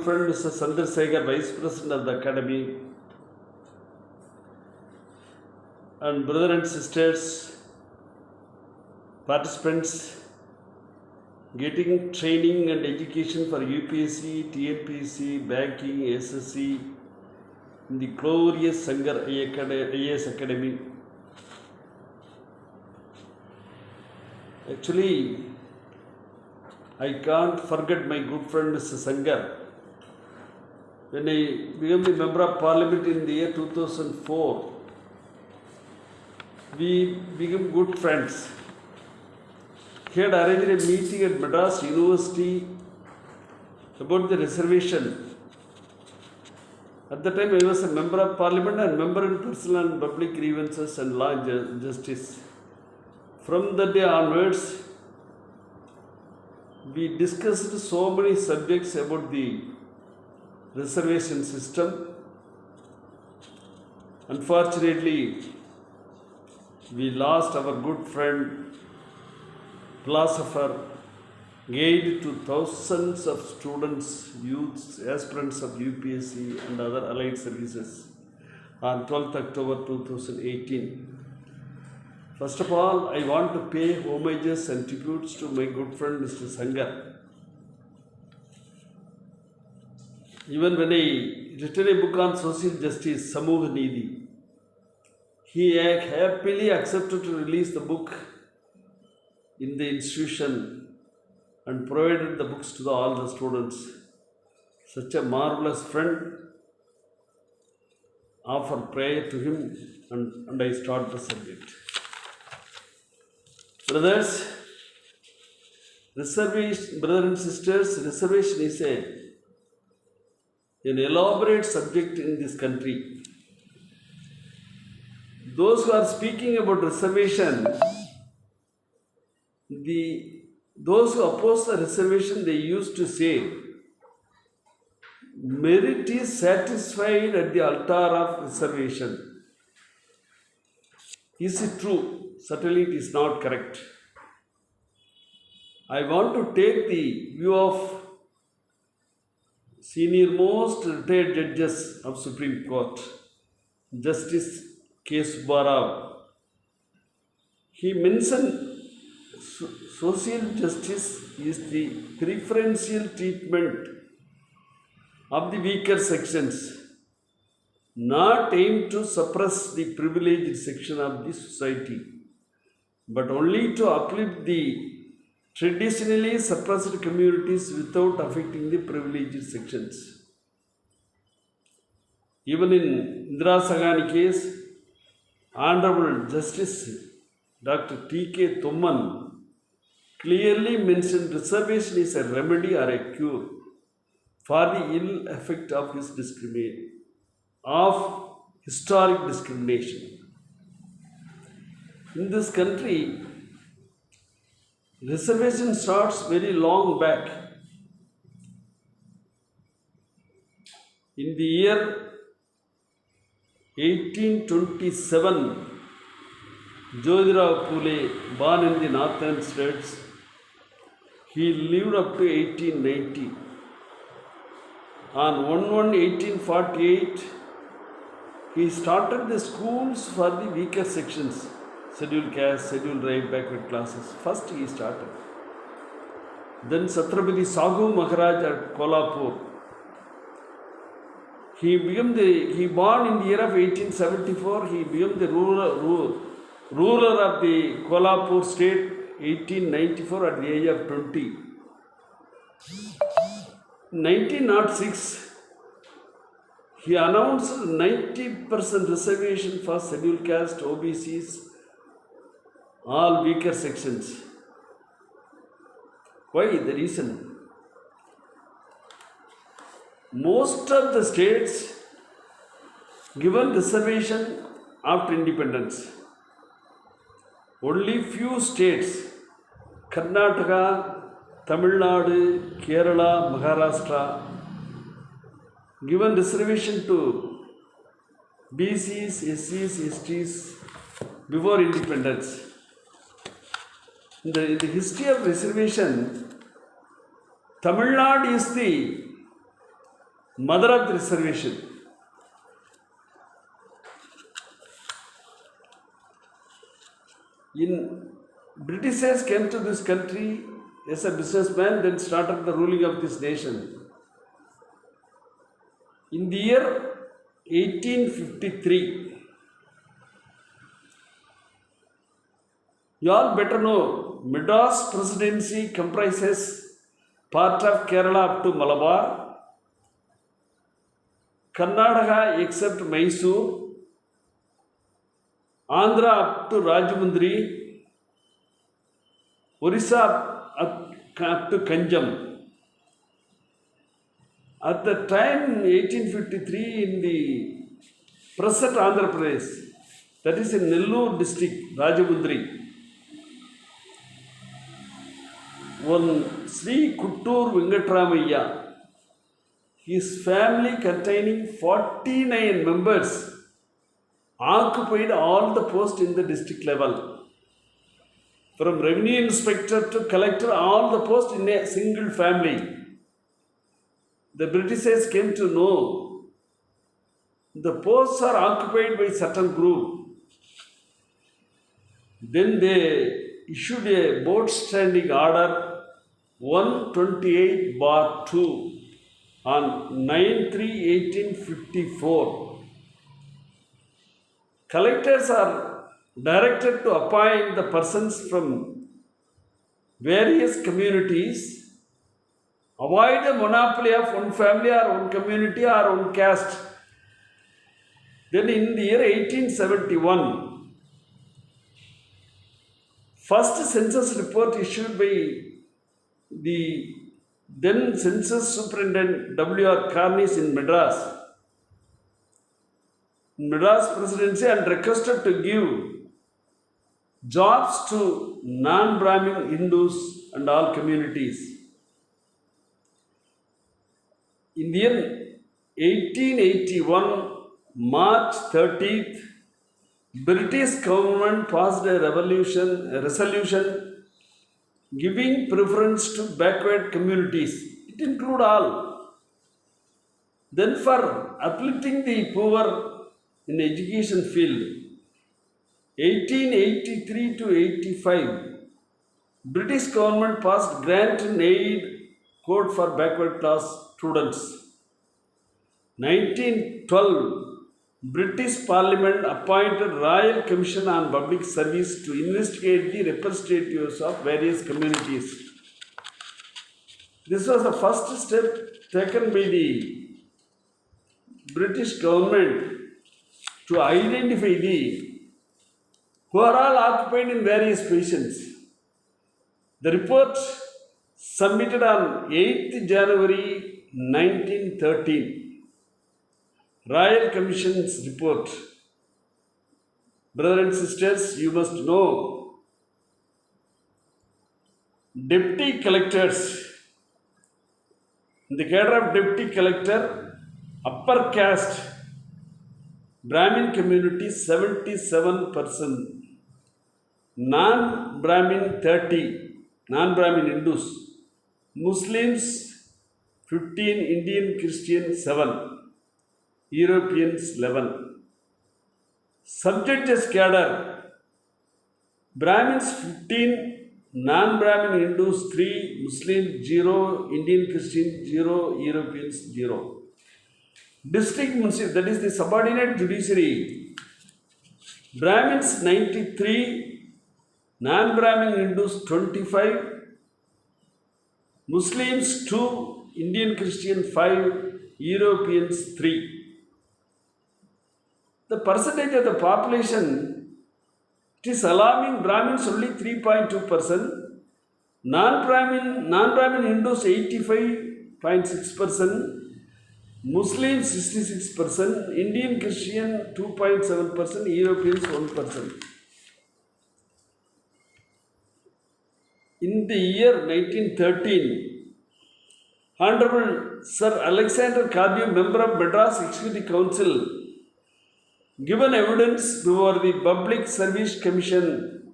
friend Mr. Chandrasekhar, Vice President of the Academy, and brothers and sisters, participants getting training and education for UPSC, TNPSC, banking, SSC in the glorious Sangar IAS Academy. Actually, I can't forget my good friend Mr. Sangar. When I became a member of parliament in the year 2004, we became good friends. He had arranged a meeting at Madras University about the reservation. At the time, I was a member of parliament and member in personal and public grievances and law and justice. From that day onwards, we discussed so many subjects about the reservation system. Unfortunately, we lost our good friend, philosopher, guide to thousands of students, youths, aspirants of UPSC and other allied services on 12th October 2018. First of all, I want to pay homages and tributes to my good friend Mr. Sangar. Even when I written a book on social justice, Samooha Needhi, he happily accepted to release the book in the institution and provided the books to all the students. Such a marvelous friend. Offer prayer to him and I start the subject. Brothers and sisters, reservation is an elaborate subject in this country. Those who are speaking about reservation, those who oppose the reservation, they used to say, merit is satisfied at the altar of reservation. Is it true? Certainly it is not correct. I want to take the view of senior most retired judges of Supreme Court, Justice K. Subba Rao. He mentioned social justice is the preferential treatment of the weaker sections, not aimed to suppress the privileged section of the society, but only to uplift the traditionally suppressed communities without affecting the privileged sections. Even in Indira Saghani case, Honorable Justice Dr. T.K. Thomman clearly mentioned reservation is a remedy or a cure for the ill effect of historic discrimination. In this country, reservation starts very long back. In the year 1827, Jyotirao Phule, born in the northern states, he lived up to 1890. On 1/1/1848, he started the schools for the weaker sections, scheduled caste, scheduled tribe, backward classes. First he started. Then Chhatrapati Sahu Maharaj at Kolhapur. He born in the year of 1874. He became the ruler of the Kolhapur state 1894 at the age of 20. In 1906, he announced 90% reservation for scheduled caste, OBCs, all weaker sections. Why? The reason. Most of the states given reservation after independence. Only few states, Karnataka, Tamil Nadu, Kerala, Maharashtra, given reservation to BCs, SCs, STs before independence. In the history of reservation, Tamil Nadu is the mother of the reservation. Britishers came to this country as a businessman, then started the ruling of this nation. In the year 1853, you all better know, Madras Presidency comprises part of Kerala up to Malabar, Karnataka except Mysore, Andhra up to Rajahmundry, Orissa up to Kanjam. At the time, 1853, in the present Andhra Pradesh, that is in Nellore district, Rajahmundry, one Sri Kuttur Venkatramayya, his family containing 49 members, occupied all the posts in the district level. From revenue inspector to collector, all the posts in a single family. The Britishers came to know the posts are occupied by certain group. Then they issued a board standing order 128/2 on 9/3/1854. Collectors are directed to appoint the persons from various communities, avoid the monopoly of one family or one community or one caste. Then in the year 1871, first census report issued by the then census superintendent W.R. Carnish in Madras Presidency, and requested to give jobs to non-Brahmin Hindus and all communities. In the year 1881, March 30th, British government passed a resolution giving preference to backward communities. It includes all. Then for uplifting the poor in education field, 1883 to 85, British government passed grant and aid code for backward class students. 1912, British Parliament appointed Royal Commission on Public Service to investigate the representatives of various communities. This was the first step taken by the British government to identify who are all occupied in various positions. The report submitted on 8th January 1913. Royal Commission's report. Brothers and sisters, you must know, deputy collectors, in the cadre of deputy collector, upper caste, Brahmin community 77%, non-Brahmin 30%, non-Brahmin Hindus, Muslims 15%, Indian Christian 7%, Europeans 11%. Subjects cadre, Brahmins 15%, non-Brahmin Hindus 3%, Muslims 0%, Indian Christian 0%, Europeans 0%. District Municipal, that is the subordinate judiciary, Brahmins 93%, non-Brahmin Hindus 25%, Muslims 2%, Indian Christian 5%, Europeans 3%. The percentage of the population, it is alarming. Brahmins only 3.2%, non-Brahmin Hindus 85.6%, Muslims 66%, Indian Christian 2.7%, Europeans 1%. In the year 1913, Honorable Sir Alexander Cadew, member of Madras Executive Council, given evidence before the Public Service Commission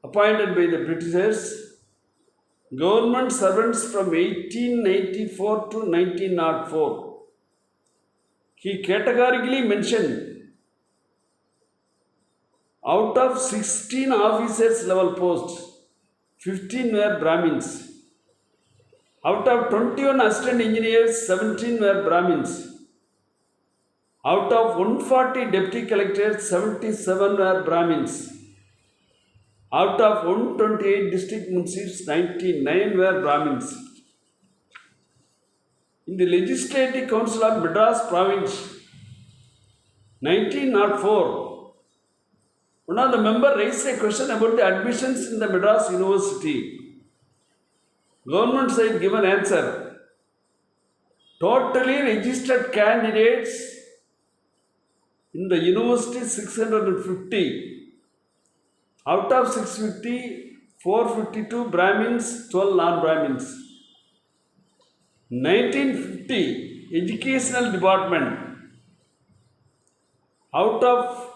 appointed by the Britishers, government servants from 1894 to 1904 He categorically mentioned out of 16 officers level posts, 15 were Brahmins. Out of 21 assistant engineers, 17 were Brahmins. Out of 140 deputy collectors, 77 were Brahmins. Out of 128 district municipalities, 99 were Brahmins. In the Legislative Council of Madras Province, 1904, one of the members raised a question about the admissions in the Madras University. Government side given answer. Totally registered candidates in the university 650. Out of 650, 452 Brahmins, 12 non-Brahmins. 1950, Educational Department. Out of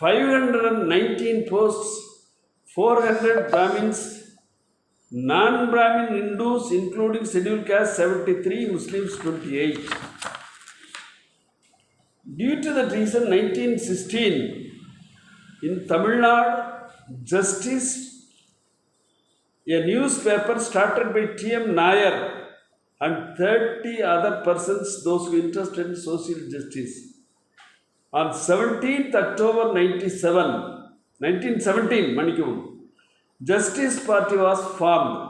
519 posts, 400 Brahmins, non-Brahmin Hindus including scheduled caste 73, Muslims 28. Due to that reason, 1916, in Tamil Nadu, Justice, a newspaper started by T.M. Nair and 30 other persons, those who interested in social justice. On 17th October 1917, Justice Party was formed.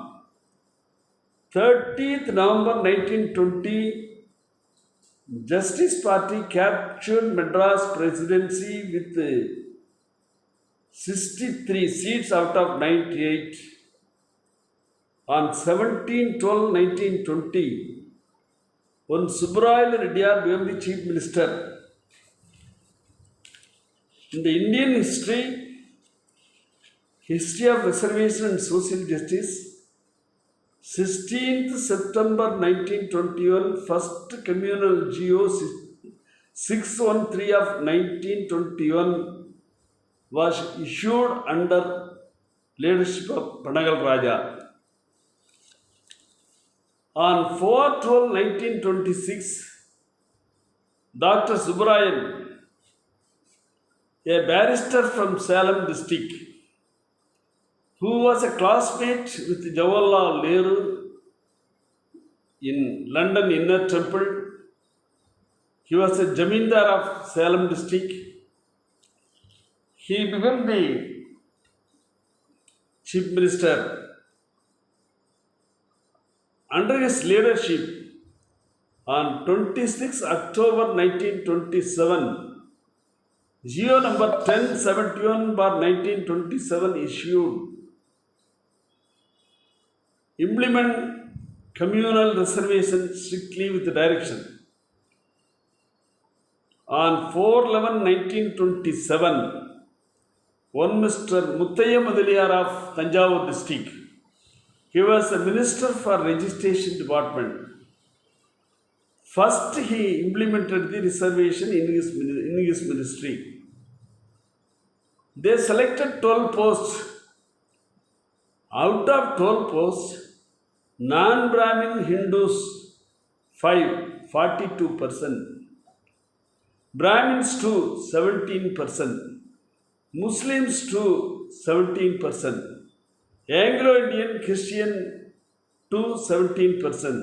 30th November 1920, Justice Party captured Madras Presidency with 63 seats out of 98. On 17/12/1920, when Subbarayalu Reddyar became the Chief Minister. In the Indian history of reservation and social justice, 16th September 1921, first communal GO 613 of 1921 was issued under leadership of Panagal Raja. On 4/12/1926, Dr. Subbarayan, a barrister from Salem district, who was a classmate with Jawaharlal Nehru in London Inner Temple. He was a Jamindar of Salem district. He became the Chief Minister. Under his leadership, on 26 October 1927, GO number 1071/1927 issued implement communal reservation strictly with direction. On 4/11/1927, one Mr. Muthaiya Mudaliar of Tanjavur district, he was a minister for registration department. First, he implemented the reservation in his ministry. They selected 12 posts. Out of 12 posts, non-Brahmin Hindus 5, 42%. Brahmins 2, 17%. Muslims 2, 17%. Anglo-Indian Christian 2, 17%.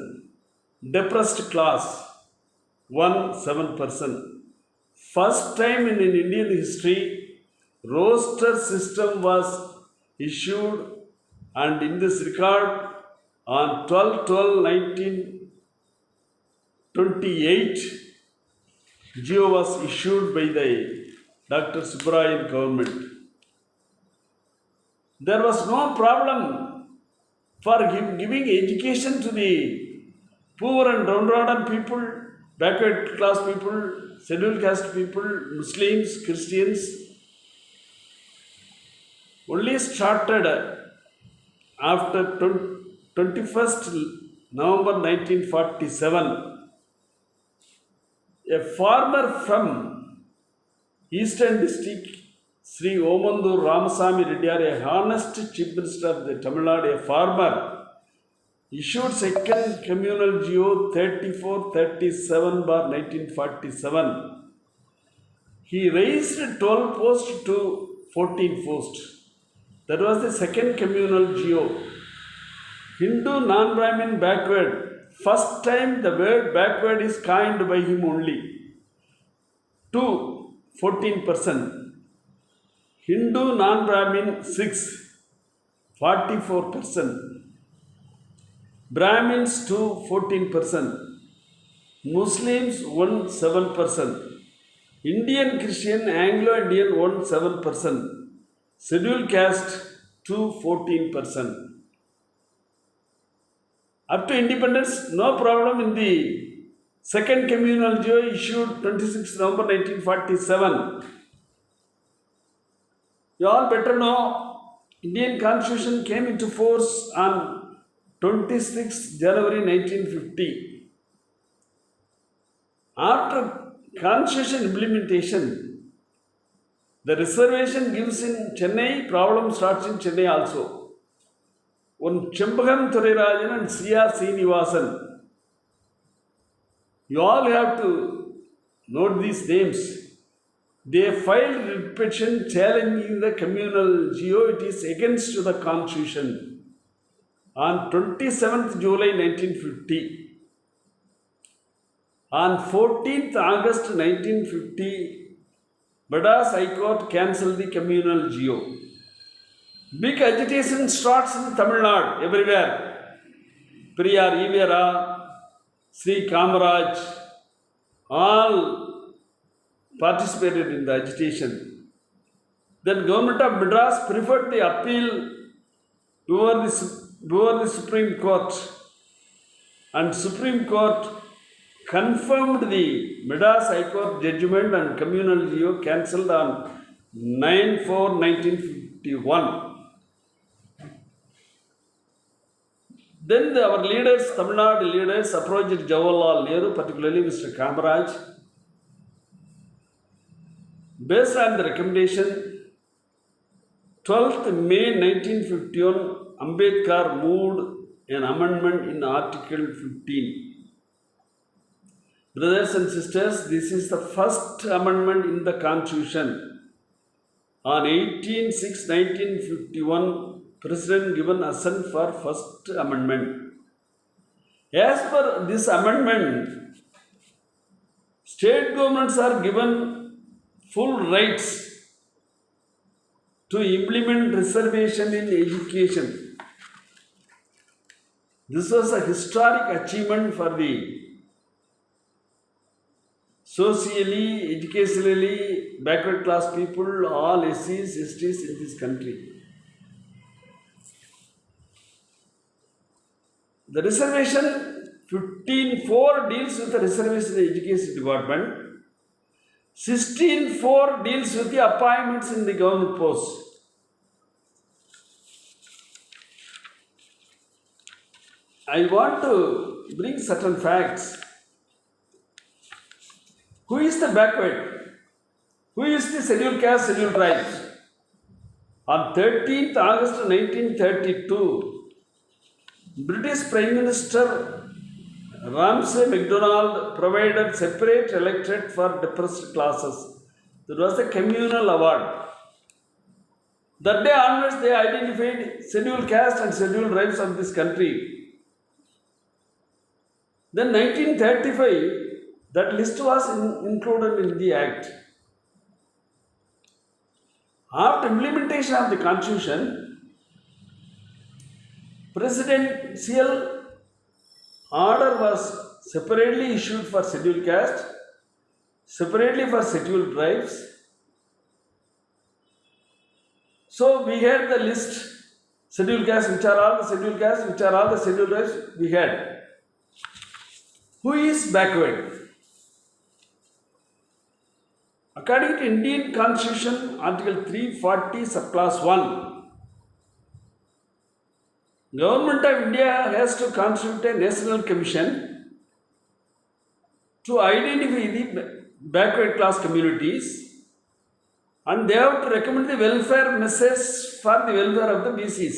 Depressed class 1, 7%. First time in Indian history, roster system was issued, and in this record, on 12/12/1928, GO was issued by the Dr. Subbarayan government. There was no problem for giving education to the poor and downtrodden people, backward class people, scheduled caste people, Muslims, Christians. Only started after 21st November 1947. A farmer from Eastern District, Sri Omandur Ramasamy Reddyar, a honest Chief Minister of the Tamil Nadu, a farmer, issued second communal GO 3437 bar 1947. He raised 12 posts to 14 posts. That was the second communal GO. Hindu non-Brahmin backward. First time the word backward is coined by him only. 2, 14%. Hindu non-Brahmin 6, 44%. Brahmins 2, 14%. Muslims 1, 7%. Indian Christian Anglo-Indian 1, 7%. Scheduled caste 2, 14%. Up to independence, no problem in the second communal GO issued 26 November 1947. You all better know Indian Constitution came into force on 26 January 1950. After Constitution implementation, the reservation gives in Chennai, problem starts in Chennai also. One Chembagam Thurirajan and C.R. Srinivasan. You all have to note these names. They filed writ petition challenging the communal GO. It is against the Constitution. On 27th July 1950. On 14th August 1950, Madras High Court cancelled the communal GO. Big agitation starts in Tamil Nadu, everywhere. Periyar Ivera, Sri Kamaraj, all participated in the agitation. Then government of Madras preferred the appeal before the Supreme Court, and Supreme Court confirmed the Madras High Court judgment and communal GO cancelled on 9/4/1951. Then our leaders, Tamil Nadu leaders, approached Jawaharlal Nehru, particularly Mr. Kamaraj. Based on the recommendation, 12th May 1951, Ambedkar moved an amendment in Article 15. Brothers and sisters, this is the first amendment in the Constitution. On 18/6/1951, President given assent for first amendment. As per this amendment, state governments are given full rights to implement reservation in education. This was a historic achievement for the socially, educationally backward class people, all SCs, STs in this country. The reservation 15(4) deals with the reservation in the education department. 16(4) deals with the appointments in the government posts. I want to bring certain facts. Who is the backward? Who is the scheduled caste, scheduled tribes? On 13th August 1932, British Prime Minister Ramsay MacDonald provided separate electorate for depressed classes. That was the communal award. That day onwards, they identified scheduled caste and scheduled tribes of this country. Then 1935, that list was included in the Act. After implementation of the Constitution, presidential order was separately issued for scheduled caste, separately for scheduled tribes. So we had the list, scheduled caste, which are all the scheduled caste, which are all the scheduled tribes we had. Who is backward? According to Indian Constitution, Article 340, Subclass 1, Government of India has to constitute a national commission to identify the backward class communities, and they have to recommend the welfare measures for the welfare of the BCs.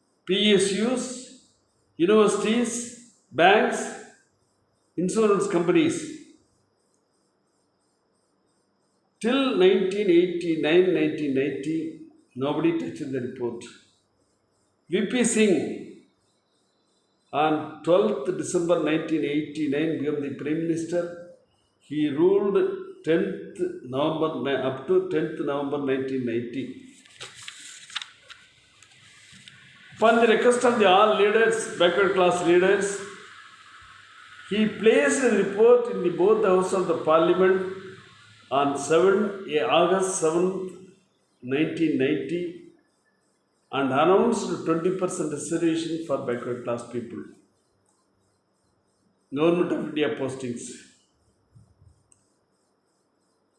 PSUs, universities, banks, insurance companies. Till 1989, 1990, nobody touched the report. VP Singh on 12th December 1989 became the Prime Minister. He ruled 10th November up to 10th November 1990. Upon the request of the all leaders, backward class leaders, he placed the report in the both houses of the Parliament on August 7th, 1990, and announced 20% reservation for backward class people. Government of India postings.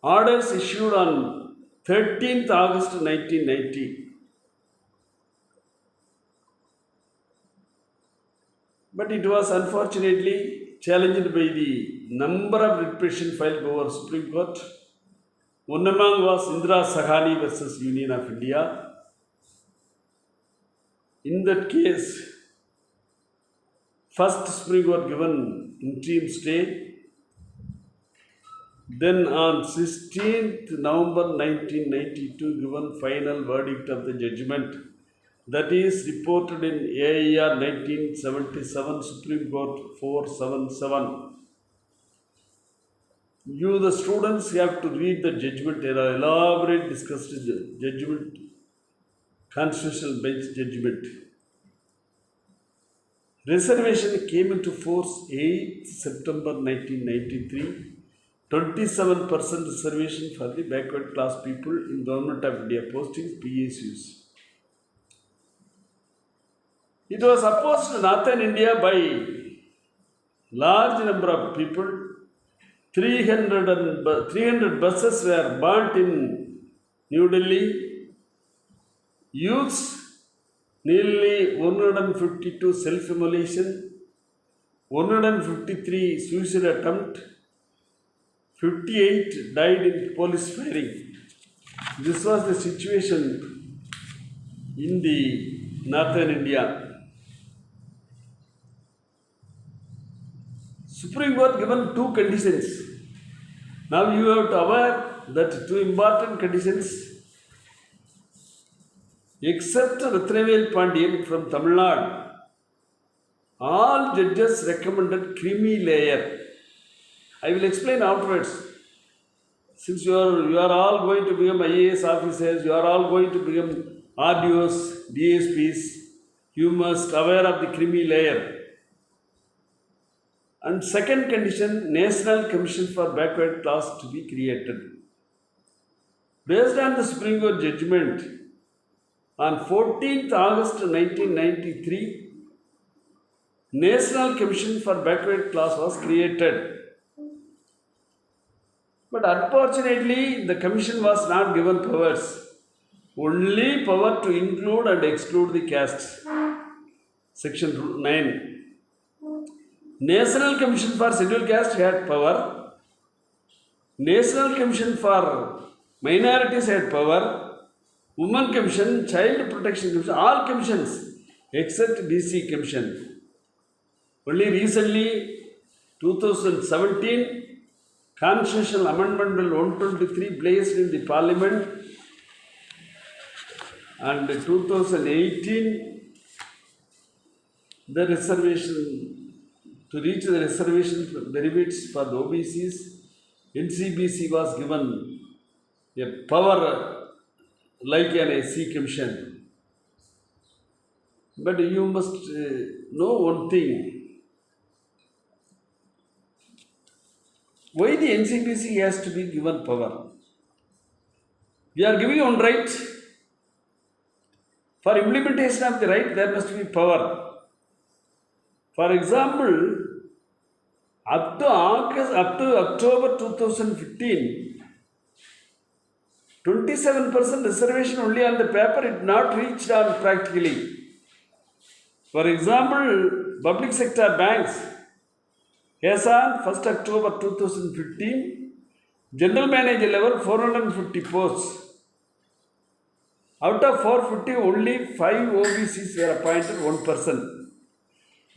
Orders issued on 13th August 1990. But it was unfortunately challenged by the number of writ petitions filed before Supreme Court. One among was Indira Sahani versus Union of India. In that case, first Supreme Court given interim stay. Then on 16th November 1992 given final verdict of the judgment. That is reported in AIR 1977, Supreme Court 477. You, the students, have to read the judgment, elaborate discussed judgment, constitutional bench judgment. Reservation came into force 8th September 1993. 27% reservation for the backward class people in Government of India postings, PSUs. It was opposed to Northern India by large number of people. 300 buses were burnt in New Delhi. Youths, nearly 152 self-immolation, 153 suicide attempt, 58 died in police firing. This was the situation in the Northern India. Supreme Court given two conditions. Now you have to aware that two important conditions. Except Ratnavel Pandian from Tamil Nadu, all judges recommended creamy layer. I will explain afterwards. Since you are all going to become IAS officers, you are all going to become RDOs, DSPs, you must aware of the creamy layer. And second condition, National Commission for Backward Class to be created. Based on the Supreme Court judgment, on 14th August 1993, National Commission for Backward Class was created. But unfortunately, the commission was not given powers. Only power to include and exclude the castes. Section 9. National Commission for Scheduled Caste had power. National Commission for Minorities had power. Women Commission, Child Protection Commission, all commissions except BC Commission. Only recently, 2017, Constitutional Amendment Bill 123 placed in the Parliament, and 2018, the reservation, to reach the reservation benefits for the OBCs, NCBC was given a power like an SC Commission. But you must know one thing. Why the NCBC has to be given power? We are giving one right. For implementation of the right, there must be power. For example, up to October 2015, 27% reservation only on the paper, it not reached on practically. For example, public sector banks, as on 1st October 2015, general manager level 450 posts. Out of 450, only 5 OBCs were appointed, 1%.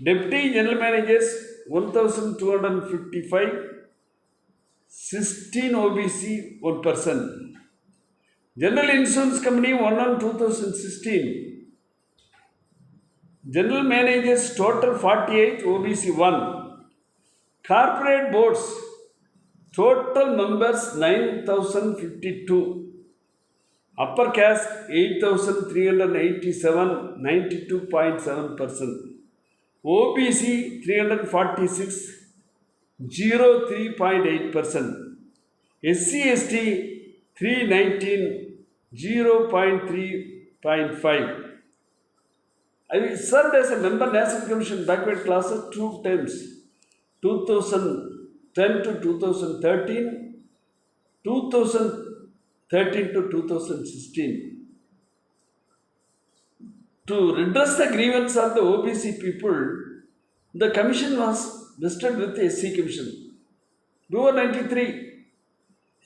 Deputy General Managers 1255, 16 OBC, 1%. General Insurance Company 1 on 2016. General Managers total 48, OBC 1. Corporate Boards total members 9052. Upper caste 8,387, 92.7%. OBC 346, 0.3%. SC ST 319, 0.3.5. I served as a member National Commission backward classes 2 times, 2010 to 2013, 2013 to 2016. To redress the grievance of the OBC people, the commission was vested with the SC Commission. Before 93,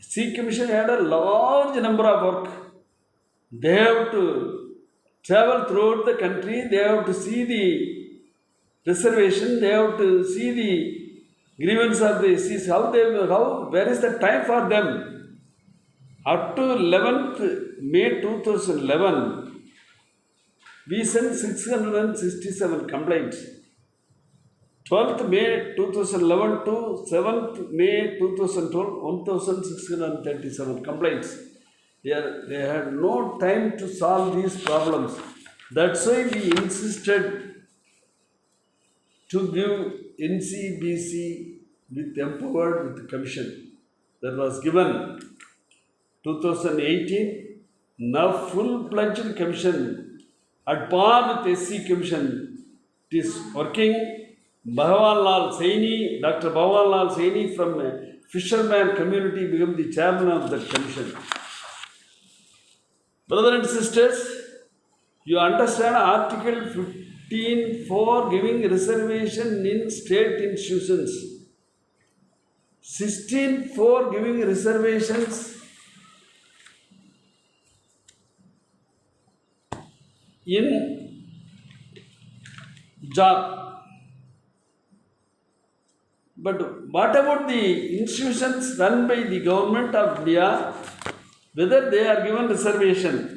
SC Commission had a large number of work. They have to travel throughout the country, they have to see the reservation, they have to see the grievance of the SCs, where is the time for them? Up to 11th May 2011, we sent 667 complaints. 12th May 2011 to 7th May 2012, 1637 complaints. They had no time to solve these problems. That's why we insisted to give NCBC with empowered with the commission. That was given 2018. Now full-fledged commission at par with SC Commission. It is working. Bhagwan Lal Saini, Dr. Bhagwan Lal Saini from fisherman community became the chairman of that commission. Brothers and sisters, you understand Article 15 for giving reservation in state institutions. 16 for giving reservations in job. But what about the institutions run by the government of India, whether they are given reservation?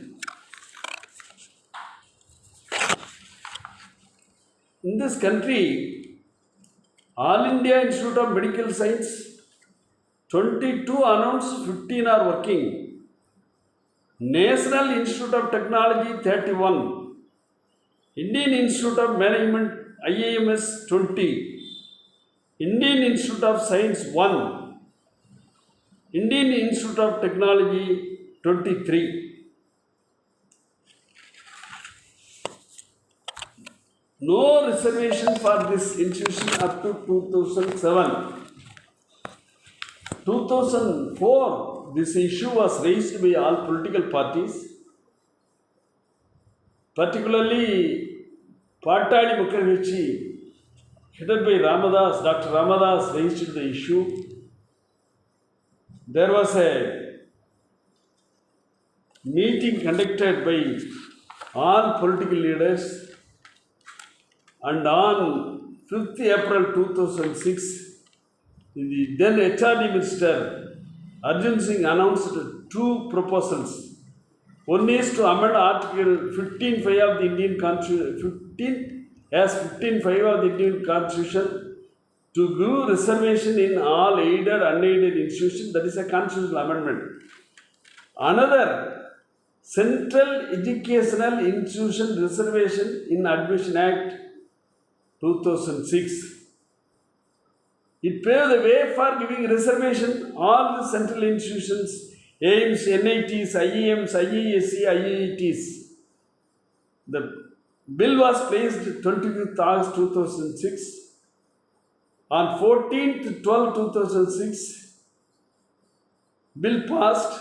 In this country, All India Institute of Medical Science, 22 announced, 15 are working. National Institute of Technology, 31. Indian Institute of Management, IIMS, 20. Indian Institute of Science, 1. Indian Institute of Technology, 23. No reservation for this institution up to 2007. 2004, this issue was raised by all political parties, particularly Patali Mukherjee, headed by Ramadas, Dr. Ramadas raised the issue. There was a meeting conducted by all political leaders, and on 5th April 2006, the then HRD Minister Arjun Singh announced 2 proposals. One is to amend Article 15(5) of the Indian Constitution, 15(5) of the Indian Constitution to give reservation in all aided, unaided institutions. That is a constitutional amendment. Another, Central Educational Institution Reservation in Admission Act 2006. It paved the way for giving reservation all the central institutions, AIMS, NITs, IEMs, IESC, IETs. The bill was placed 25th August 2006. On 14th 12 2006, bill passed.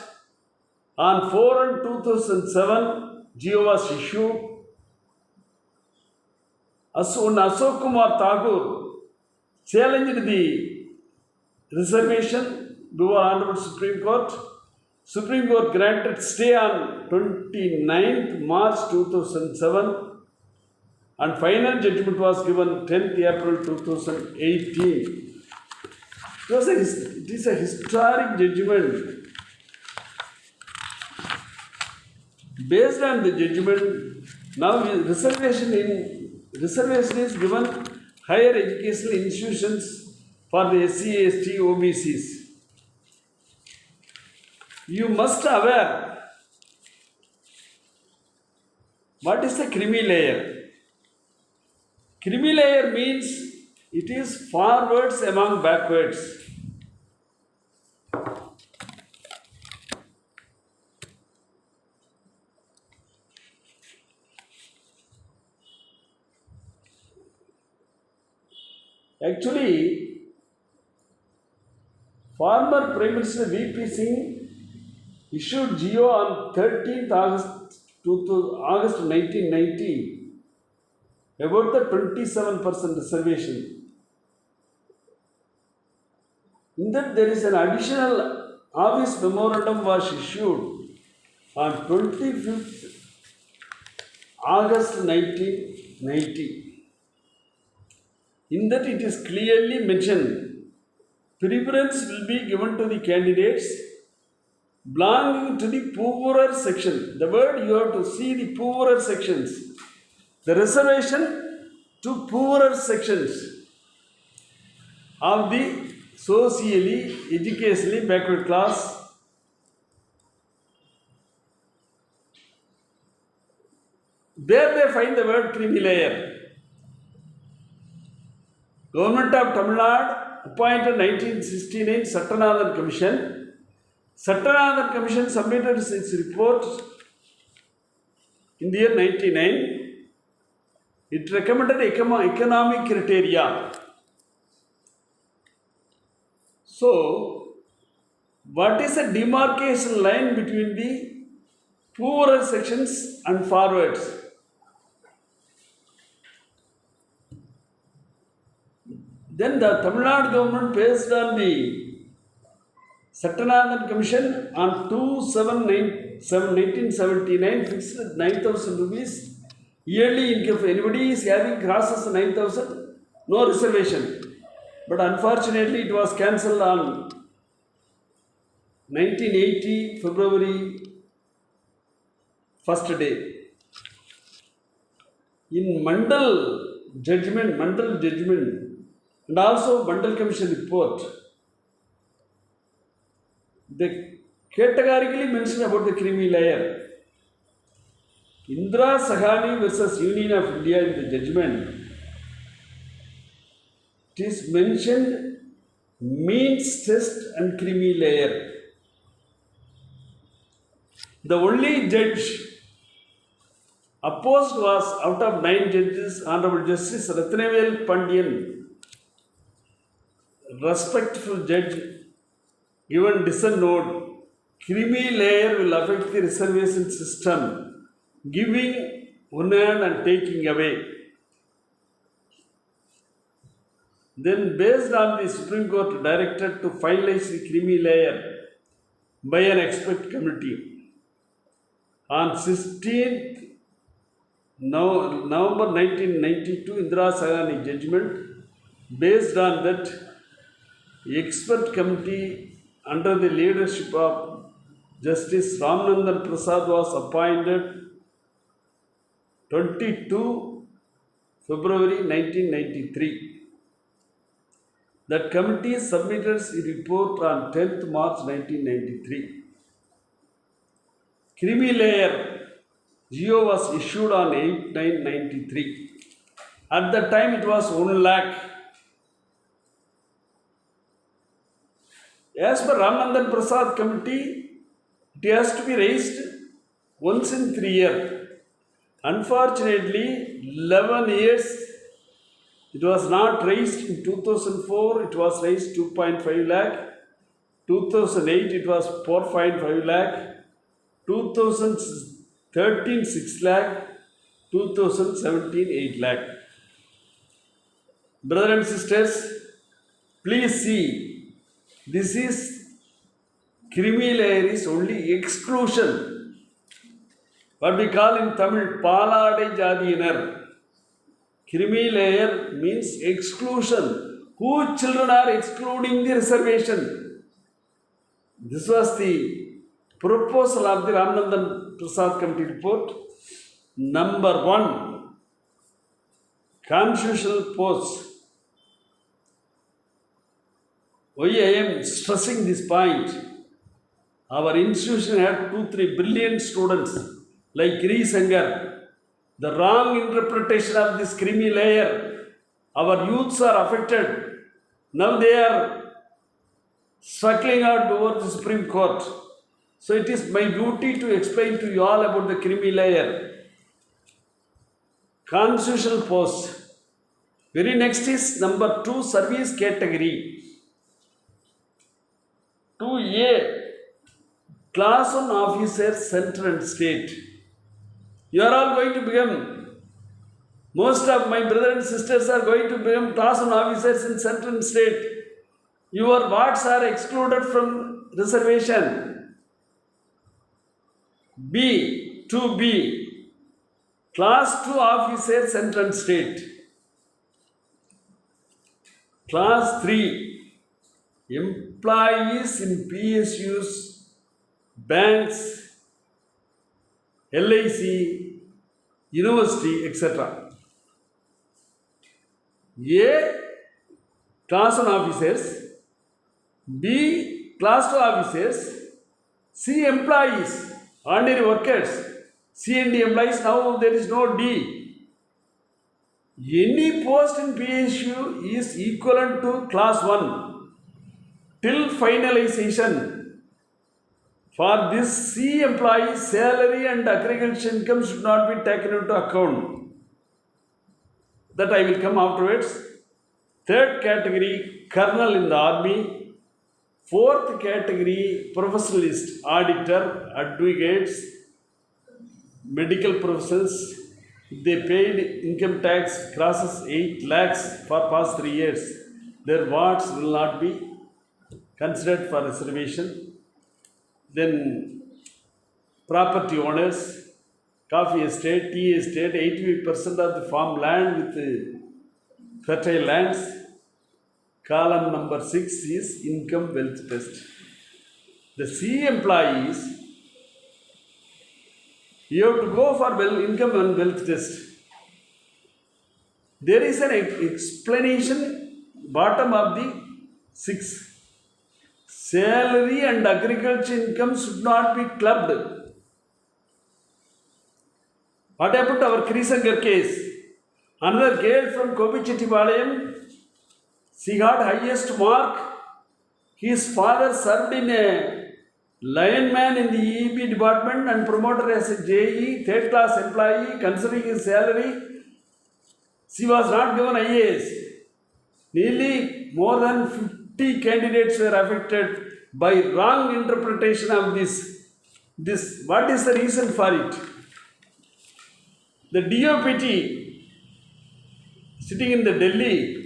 On 4 and 2007, GO was issued. Ashok Kumar Thakur challenged the reservation before Honorable Supreme Court. Supreme Court granted stay on 29th March 2007 and final judgment was given 10th April 2018. It is a historic judgment. Based on the judgment, now reservation is given higher educational institutions for the SC, ST, OBCs. You must aware what is the creamy layer. Creamy layer means it is forwards among backwards. Actually, former Prime Minister VP Singh issued GO on 13th August 1990 about the 27% reservation. In that there is an additional office memorandum was issued on 25th August 1990. In that it is clearly mentioned, preference will be given to the candidates belonging to the poorer section. The word you have to see the poorer sections. The reservation to poorer sections of the socially, educationally backward class. There they find the word creamy layer. Government of Tamil Nadu appointed 1969 Sattanathan Commission. Sattanathan Commission submitted its report in the year 1999. It recommended economic criteria. So, what is the demarcation line between the poorer sections and forwards? Then the Tamil Nadu government, based on the Sattanathan Commission on 2/7/1979, fixed 9,000 rupees yearly income. If anybody is having crosses 9,000, no reservation. But unfortunately, it was cancelled on 1980 February 1st day. In Mandal judgment, and also Mandal Commission report, they categorically mention about the creamy layer. Indira Sahani versus Union of India in the judgment, it is mentioned means test and creamy layer. The only judge opposed was, out of 9 judges, Honorable Justice Ratnavel Pandian, respectful judge, given dissent note, creamy layer will affect the reservation system, giving one hand and taking away. Then, based on the Supreme Court directed to finalize the creamy layer by an expert committee, on 16th November 1992, Indira Sahani judgment, based on that, expert committee under the leadership of Justice Ramanandan Prasad was appointed 22 February 1993. That committee submitted its report on 10th March 1993. Creamy layer GO was issued on 8/9/93. At that time it was 1 lakh. As per Ramanandan Prasad committee, it has to be raised once in 3 years. Unfortunately, 11 years it was not raised. In 2004, it was raised 2.5 lakh. 2008, it was 4.5 lakh. 2013, 6 lakh. 2017, 8 lakh. Brothers and sisters, please see, this is Creamy layer is only exclusion. What we call in Tamil, Palade Jadiyinar. Creamy layer means exclusion. Who children are excluding the reservation? This was the proposal of the Ramanandan Prasad Committee report. Number 1, constitutional posts. Why I am stressing this point? Our institution had 2-3 brilliant students like Giri Sankar. The wrong interpretation of this creamy layer, our youths are affected. Now they are struggling out over the Supreme Court. So it is my duty to explain to you all about the creamy layer. Constitutional post. Very next is number 2, service category. 2A, class 1 officers, central and state. You are all going to become, most of my brothers and sisters are going to become class 1 officers in central and state. Your wards are excluded from reservation. B, 2B, class 2 officers, central and state. Class 3, employees in PSUs, banks, LIC, university, etc. A, class 1 officers. B, class 2 officers. C, employees, ordinary workers. C and D employees. Now there is no D. Any post in PSU is equivalent to class 1 till finalization. For this C employee, salary and agriculture income should not be taken into account. That I will come afterwards. Third category, colonel in the army. Fourth category, professionalist, auditor, advocates, medical professionals. They paid income tax crosses 8 lakhs for past 3 years. Their wards will not be considered for reservation. Then property owners, coffee estate, tea estate, 85% of the farm land with fertile lands. Column number 6 is income wealth test. The C employees, you have to go for income and wealth test. There is an explanation bottom of the 6. Salary and agriculture income should not be clubbed. What happened to our Giri Sankar case? Another girl from Kobichittipalayam, she got highest mark. His father served in a lineman in the EEB department and promoted as a JE, third class employee. Considering his salary, she was not given IAS. Nearly more than 50 candidates were affected by wrong interpretation of this. What is the reason for it? The DOPT sitting in the Delhi,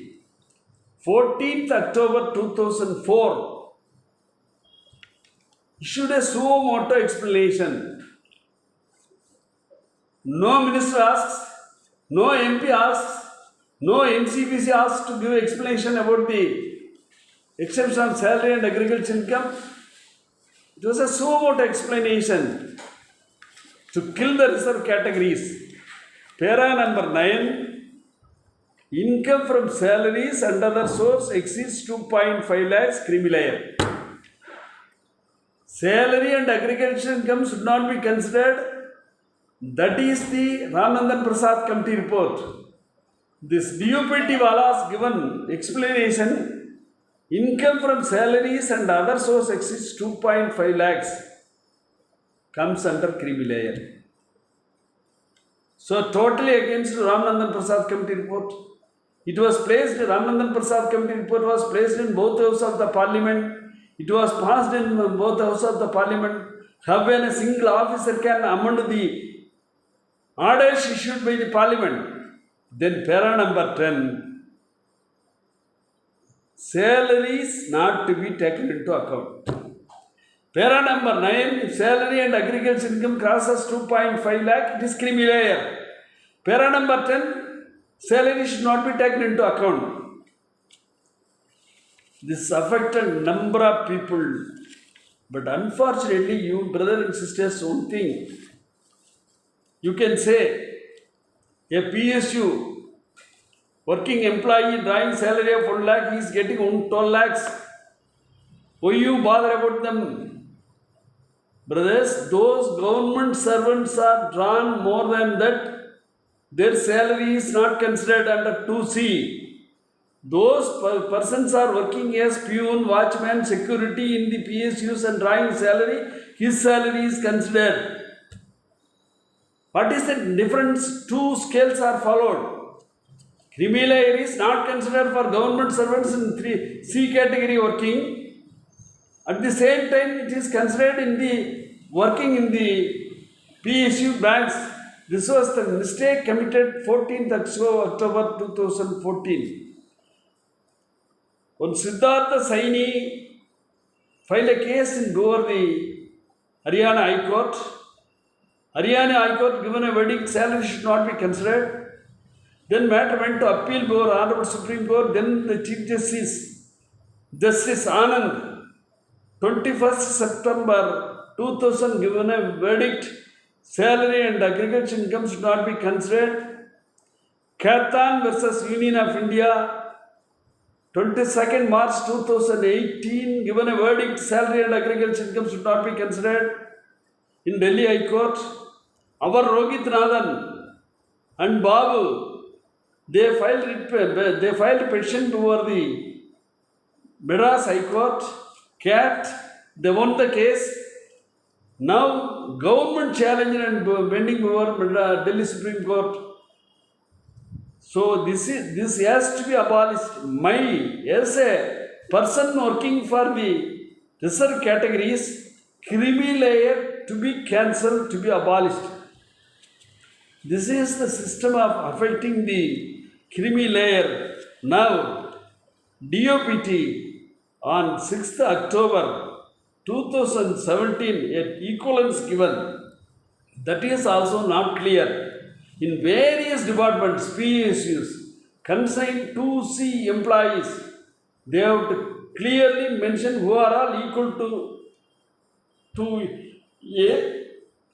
14th October 2004, issued a suo motu explanation. No minister asks, no MP asks, no NCPC asks to give explanation about the exemption of salary and agriculture income. It was a suo motu explanation to kill the reserve categories. Para number 9, income from salaries and other source exceeds 2.5 lakhs, creamy layer. Salary and agriculture income should not be considered. That is the Ramanandan Prasad Committee report. This DOPT was given explanation. Income from salaries and other source exceeds 2.5 lakhs comes under creamy layer. So totally against Ramanandan Prasad Committee report. It was placed, Ramanandan Prasad Committee report was placed in both houses of the parliament. It was passed in both houses of the parliament. How when a single officer can amend the orders issued by the parliament? Then para number 10, salaries not to be taken into account. Para number 9, if salary and agriculture income crosses 2.5 lakh, it is creamy layer. Para number 10, salary should not be taken into account. This affected number of people. But unfortunately, you brothers and sisters, one thing, you can say, a PSU working employee drawing salary of 1 lakh, he is getting 12 lakhs. Why you bother about them? Brothers, those government servants are drawn more than that. Their salary is not considered under 2C. Those persons are working as peon, watchman, security in the PSUs and drawing salary. His salary is considered. What is the difference? Two scales are followed. Creamy layer is not considered for government servants in 3C category working. At the same time, it is considered in the working in the PSU banks. This was the mistake committed 14th October 2014. When Siddhartha Saini filed a case before the Haryana High Court, Haryana High Court given a verdict, salary should not be considered. Then matter went to appeal before Honorable Supreme Court. Then the Chief Justice, Justice Anand, 21st September 2000 given a verdict, salary and agriculture income should not be considered. Khaitan versus Union of India, 22nd March 2018 given a verdict, salary and agriculture income should not be considered. In Delhi High Court, our Rohit Nathan and Babu, they filed petition before the Madras High Court, CAT, they won the case. Now government challenged and pending before Delhi Supreme Court. So this has to be abolished. As a person working for the reserved categories, creamy layer to be cancelled, to be abolished. This is the system of affecting the creamy layer. Now, DOPT on 6th October 2017, an equivalence given. That is also not clear. In various departments, PSUs, consigned 2C employees, they have to clearly mention who are all equal to A,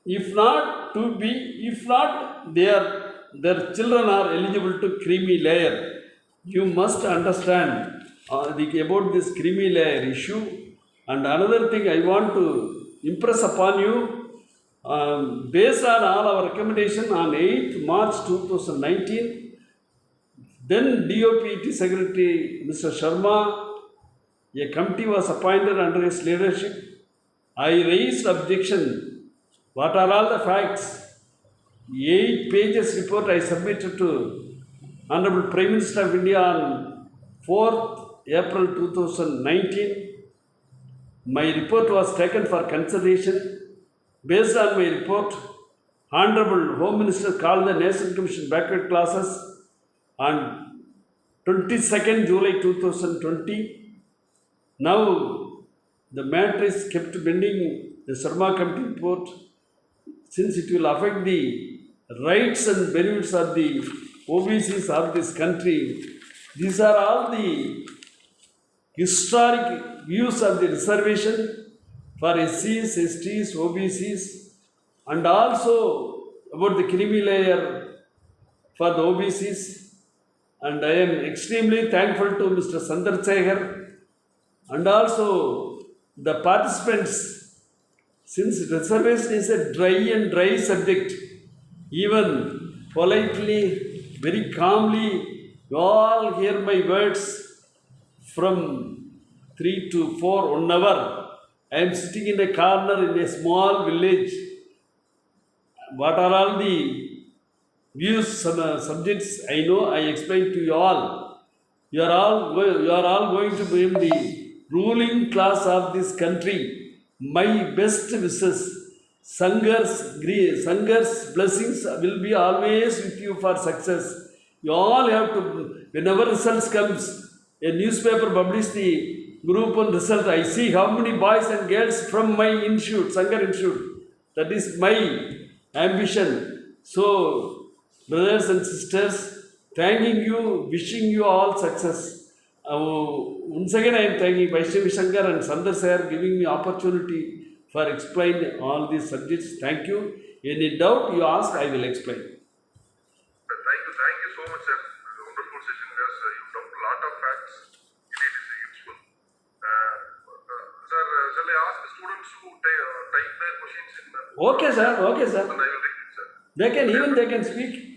if not to B, if not their children are eligible to creamy layer. You must understand about this creamy layer issue. And another thing I want to impress upon you, based on all our recommendation on 8th March 2019, then DOPT Secretary Mr. Sharma, a committee was appointed under his leadership. I raised objection. What are all the facts? 8 pages report I submitted to Honorable Prime Minister of India on 4th April 2019. My report was taken for consideration. Based on my report, Honorable Home Minister called the National Commission backward classes on 22nd July 2020. Now, the matter is kept pending the Sharma Committee report, since it will affect the rights and benefits of the OBCs of this country. These are all the historic views of the reservation for SCs, STs, OBCs, and also about the creamy layer for the OBCs. And I am extremely thankful to Mr. Sundar Sekhar and also the participants, since reservation is a dry subject. Even politely, very calmly, you all hear my words from 3 to 4, 1 hour. I am sitting in a corner in a small village. What are all the views, subjects I know, I explain to you all. You are all going to be in the ruling class of this country. My best wishes. Sanghar's blessings will be always with you for success. You all have to, whenever results comes, a newspaper publish the Group 1 result, I see how many boys and girls from my institute, Sangar Institute. That is my ambition. So, brothers and sisters, thanking you, wishing you all success. Once again, I am thanking Vaishnavi Shankar and Sandar sir giving me opportunity for explaining all these subjects. Thank you. Any doubt you ask, I will explain. Thank you so much, sir. Wonderful session. Yes, you dumped a lot of facts. It is useful. Sir, shall I ask the students to type their questions in? Okay, sir. Okay, sir. And I will read it, sir. They can speak.